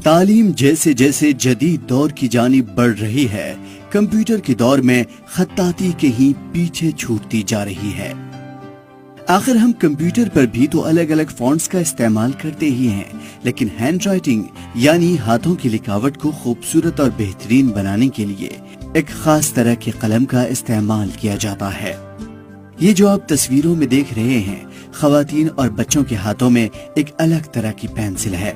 تعلیم جیسے جیسے جدید دور کی جانب بڑھ رہی ہے، کمپیوٹر کے دور میں خطاطی کہیں پیچھے چھوٹتی جا رہی ہے۔ آخر ہم کمپیوٹر پر بھی تو الگ الگ فونٹس کا استعمال کرتے ہی ہیں، لیکن ہینڈ رائٹنگ یعنی ہاتھوں کی لکھاوٹ کو خوبصورت اور بہترین بنانے کے لیے ایک خاص طرح کے قلم کا استعمال کیا جاتا ہے۔ یہ جو آپ تصویروں میں دیکھ رہے ہیں، خواتین اور بچوں کے ہاتھوں میں ایک الگ طرح کی پینسل ہے۔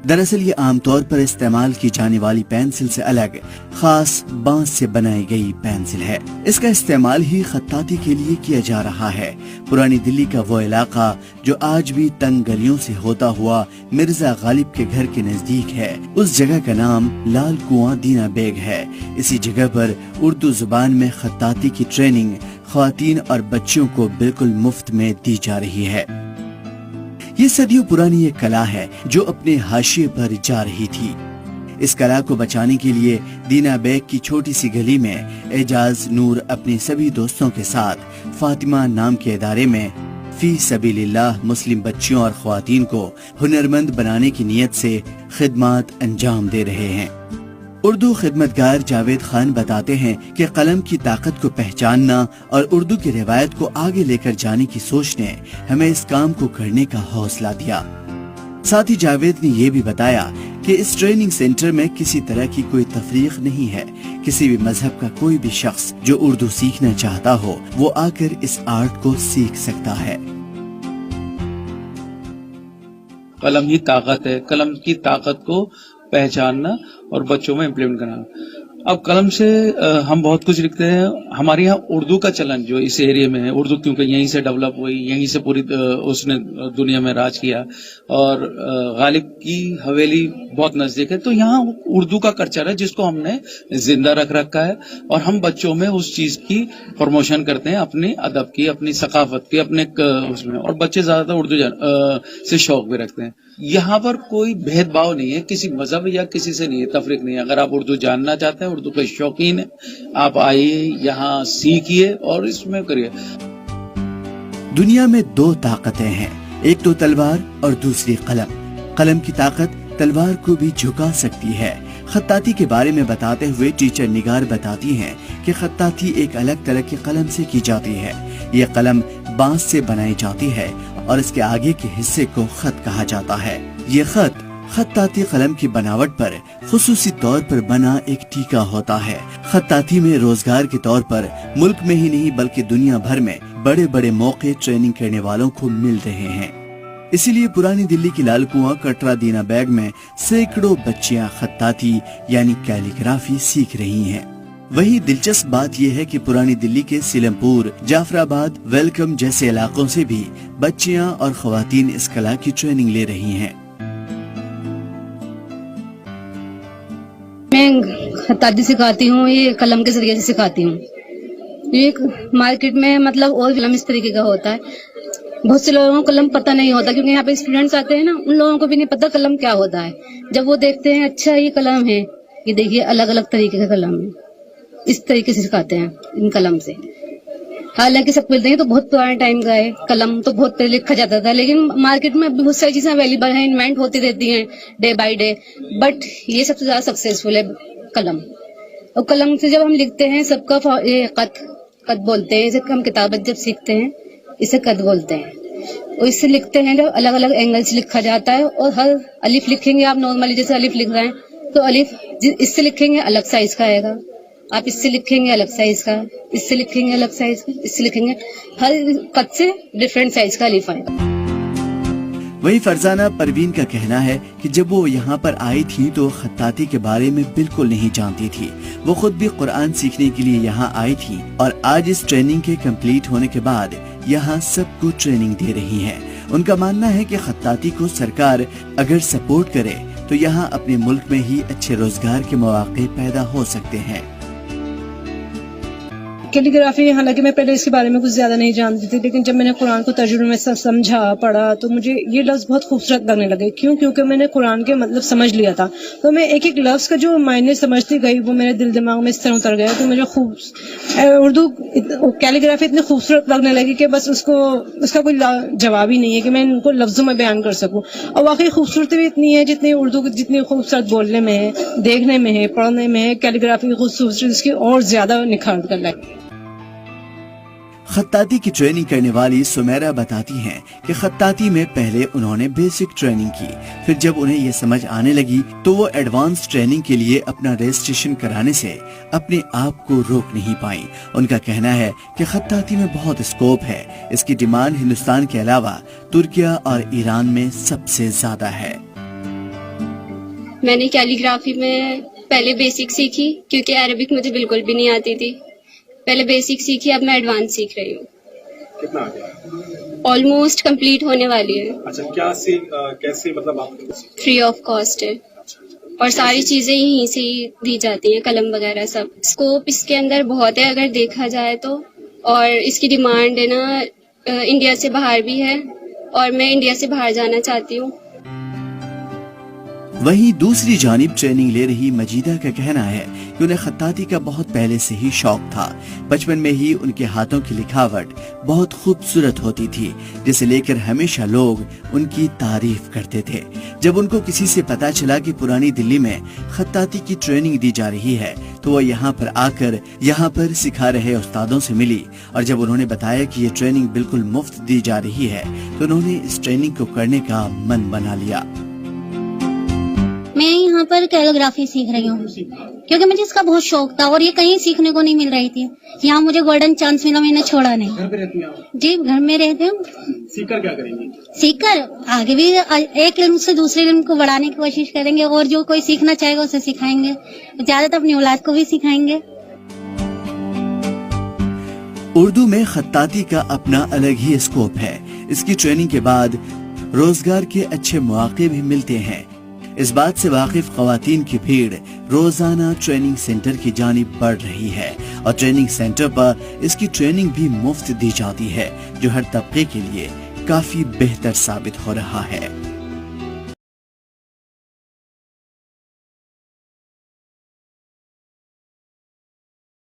دراصل یہ عام طور پر استعمال کی جانے والی پینسل سے الگ خاص بانس سے بنائی گئی پینسل ہے۔ اس کا استعمال ہی خطاطی کے لیے کیا جا رہا ہے۔ پرانی دلی کا وہ علاقہ جو آج بھی تنگ گلیوں سے ہوتا ہوا مرزا غالب کے گھر کے نزدیک ہے، اس جگہ کا نام لال کنواں دینا بیگ ہے۔ اسی جگہ پر اردو زبان میں خطاطی کی ٹریننگ خواتین اور بچوں کو بالکل مفت میں دی جا رہی ہے۔ یہ صدیوں پرانی ایک کلا ہے جو اپنے حاشیے پر جا رہی تھی۔ اس کلا کو بچانے کے لیے دینا بیگ کی چھوٹی سی گلی میں اعجاز نور اپنے سبھی دوستوں کے ساتھ فاطمہ نام کے ادارے میں فی سبیل اللہ مسلم بچیوں اور خواتین کو ہنرمند بنانے کی نیت سے خدمات انجام دے رہے ہیں۔ اردو خدمتگار جاوید خان بتاتے ہیں کہ قلم کی طاقت کو پہچاننا اور اردو کی روایت کو آگے لے کر جانے کی سوچ نے ہمیں اس کام کو کرنے کا حوصلہ دیا۔ ساتھ ہی جاوید نے یہ بھی بتایا کہ اس ٹریننگ سینٹر میں کسی طرح کی کوئی تفریق نہیں ہے۔ کسی بھی مذہب کا کوئی بھی شخص جو اردو سیکھنا چاہتا ہو وہ آ کر اس آرٹ کو سیکھ سکتا ہے۔ قلم ہی طاقت ہے، قلم کی طاقت کو پہچاننا اور بچوں میں امپلیمنٹ کرنا۔ اب قلم سے ہم بہت کچھ لکھتے ہیں۔ ہمارے یہاں اردو کا چلن جو اس ایریا میں ہے، اردو کیونکہ یہیں سے ڈیولپ ہوئی، یہیں سے پوری اس نے دنیا میں راج کیا، اور غالب کی حویلی بہت نزدیک ہے، تو یہاں اردو کا کلچر ہے جس کو ہم نے زندہ رکھ رکھا ہے، اور ہم بچوں میں اس چیز کی پروموشن کرتے ہیں، اپنی ادب کی، اپنی ثقافت کی، اپنے اس میں، اور بچے زیادہ تر اردو سے شوق بھی رکھتے ہیں۔ یہاں پر کوئی بھید بھاؤ نہیں ہے، کسی مذہب یا کسی سے نہیں ہے، تفریق نہیں ہے۔ اگر آپ اردو جاننا چاہتے ہیں، اردو کے شوقین ہیں، آپ آئیے یہاں سیکھیے اور اس میں کریے۔ دنیا میں دو طاقتیں ہیں، ایک تو تلوار اور دوسری قلم۔ قلم کی طاقت تلوار کو بھی جھکا سکتی ہے۔ خطاطی کے بارے میں بتاتے ہوئے ٹیچر نگار بتاتی ہیں کہ خطاطی ایک الگ طرح کے قلم سے کی جاتی ہے۔ یہ قلم بانس سے بنائی جاتی ہے اور اس کے آگے کے حصے کو خط کہا جاتا ہے۔ یہ خط خطاطی قلم کی بناوٹ پر خصوصی طور پر بنا ایک ٹیکا ہوتا ہے۔ خطاطی میں روزگار کے طور پر ملک میں ہی نہیں بلکہ دنیا بھر میں بڑے بڑے موقع ٹریننگ کرنے والوں کو مل رہے ہیں۔ اسی لیے پرانی دلی کی لال کنواں کٹرا دینا بیگ میں سینکڑوں بچیاں خطاطی یعنی کیلیگرافی سیکھ رہی ہیں۔ وہی دلچسپ بات یہ ہے کہ پرانی دلی کے سیلم پور، جعفر آباد، ویلکم جیسے علاقوں سے بھی بچیاں اور خواتین اس کلا کی ٹریننگ لے رہی ہیں۔ میں خطاطی سکھاتی ہوں، یہ قلم کے ذریعے سے سکھاتی ہوں۔ یہ مارکیٹ میں مطلب اور قلم اس طریقے کا ہوتا ہے، بہت سے لوگوں کو قلم پتہ نہیں ہوتا، کیونکہ یہاں پہ اسٹوڈینٹس آتے ہیں نا، ان لوگوں کو بھی نہیں پتہ قلم کیا ہوتا ہے۔ جب وہ دیکھتے ہیں اچھا یہ قلم ہے، یہ دیکھیے الگ الگ طریقے کا قلم ہے، اس طریقے سے سکھاتے ہیں ان قلم سے۔ حالانکہ سب بولتے ہیں تو بہت پرانے ٹائم کا ہے، قلم تو بہت پہلے لکھا جاتا تھا، لیکن مارکیٹ میں بہت ساری چیزیں اویلیبل ہیں، انوینٹ ہوتی رہتی ہیں ڈے بائی ڈے، بٹ یہ سب سے زیادہ سکسیسفل ہے قلم۔ اور قلم سے جب ہم لکھتے ہیں سب کا قط بولتے ہیں، اسے ہم کتابت جب سیکھتے ہیں اسے قط بولتے ہیں، اور اس سے لکھتے ہیں جب الگ الگ اینگل سے لکھا جاتا ہے، اور ہر الف لکھیں گے آپ نارملی جیسے الف لکھ رہے ہیں تو الف اس سے لکھیں گے الگ سائز کا آئے گا، آپ اس سے لکھیں گے الگ سائز کا، اس سے لکھیں گے الگ سائز کا، اس سے لکھیں گے، ہر خط سے ڈفرینٹ سائز کا الف آئے گا۔ وہی فرزانہ پروین کا کہنا ہے کہ جب وہ یہاں پر آئی تھی تو خطاطی کے بارے میں بالکل نہیں جانتی تھی۔ وہ خود بھی قرآن سیکھنے کے لیے یہاں آئی تھی اور آج اس ٹریننگ کے کمپلیٹ ہونے کے بعد یہاں سب کو ٹریننگ دے رہی ہیں۔ ان کا ماننا ہے کہ خطاطی کو سرکار اگر سپورٹ کرے تو یہاں اپنے ملک میں ہی اچھے روزگار کے مواقع پیدا ہو سکتے ہیں۔ کیلیگرافی، حالانکہ میں پہلے اس کے بارے میں کچھ زیادہ نہیں جانتی تھی، لیکن جب میں نے قرآن کو ترجمے میں سمجھا پڑھا تو مجھے یہ لفظ بہت خوبصورت لگنے لگے. کیونکہ میں نے قرآن کے مطلب سمجھ لیا تھا، تو میں ایک ایک لفظ کا جو معنی سمجھتی گئی وہ میرے دل دماغ میں اس طرح اتر گیا کہ مجھے اردو کیلیگرافی اتنی خوبصورت لگنے لگی کہ بس اس کا کوئی جواب ہی نہیں ہے کہ میں ان کو لفظوں میں بیان کر سکوں. اور واقعی خوبصورتی بھی اتنی ہے جتنی اردو جتنی خوبصورت بولنے میں ہے، دیکھنے میں ہے، پڑھنے میں ہے، کیلیگرافی کی خوبصورتی اس کی اور زیادہ نکھار کر لائے. خطاطی کی ٹریننگ کرنے والی سمیرہ بتاتی ہیں کہ خطاطی میں پہلے انہوں نے بیسک ٹریننگ کی، پھر جب انہیں یہ سمجھ آنے لگی تو وہ ایڈوانس ٹریننگ کے لیے اپنا رجسٹریشن کرانے سے اپنے آپ کو روک نہیں پائیں. ان کا کہنا ہے کہ خطاطی میں بہت اسکوپ ہے، اس کی ڈیمانڈ ہندوستان کے علاوہ ترکیہ اور ایران میں سب سے زیادہ ہے. میں نے کیلیگرافی میں پہلے بیسک سیکھی کیونکہ عربک مجھے بالکل بھی نہیں آتی تھی. پہلے بیسک سیکھی، اب میں ایڈوانس سیکھ رہی ہوں. کتنا آگیا؟ آلموسٹ کمپلیٹ ہونے والی ہے. اچھا، کیسے مطلب آپ فری آف کاسٹ ہے اور ساری چیزیں یہیں سے ہی دی جاتی ہیں، قلم وغیرہ سب. اسکوپ اس کے اندر بہت ہے اگر دیکھا جائے تو، اور اس کی ڈیمانڈ ہے نا انڈیا سے باہر بھی ہے اور میں انڈیا سے باہر جانا چاہتی ہوں. وہیں دوسری جانب ٹریننگ لے رہی مجیدہ کا کہنا ہے کہ انہیں خطاطی کا بہت پہلے سے ہی شوق تھا. بچپن میں ہی ان کے ہاتھوں کی لکھاوٹ بہت خوبصورت ہوتی تھی، جسے لے کر ہمیشہ لوگ ان کی تعریف کرتے تھے. جب ان کو کسی سے پتا چلا کہ پرانی دلی میں خطاطی کی ٹریننگ دی جا رہی ہے تو وہ یہاں پر آ کر یہاں پر سکھا رہے استادوں سے ملی، اور جب انہوں نے بتایا کہ یہ ٹریننگ بالکل مفت دی جا رہی ہے تو انہوں نے اس ٹریننگ کو کرنے کا من بنا لیا. میں یہاں پر کیلیگرافی سیکھ رہی ہوں کیونکہ مجھے اس کا بہت شوق تھا اور یہ کہیں سیکھنے کو نہیں مل رہی تھی. یہاں مجھے گولڈن چانس ملا، میں نے چھوڑا نہیں. گھر پہ رہتی ہیں؟ جی گھر میں رہتے ہوں. سیکھ کر کیا کریں گے؟ سیکھ کر آگے بھی ایک علم سے دوسرے علم کو بڑھانے کی کوشش کریں گے، اور جو کوئی سیکھنا چاہے گا اسے سکھائیں گے. زیادہ تر اپنی اولاد کو بھی سکھائیں گے. اردو میں خطاطی کا اپنا الگ ہی اسکوپ ہے. اس کی ٹریننگ کے بعد روزگار کے اچھے مواقع بھی ملتے ہیں. اس بات سے واقف خواتین کی بھیڑ روزانہ ٹریننگ سینٹر کی جانب بڑھ رہی ہے، اور ٹریننگ سینٹر پر اس کی ٹریننگ بھی مفت دی جاتی ہے، جو ہر طبقے کے لیے کافی بہتر ثابت ہو رہا ہے.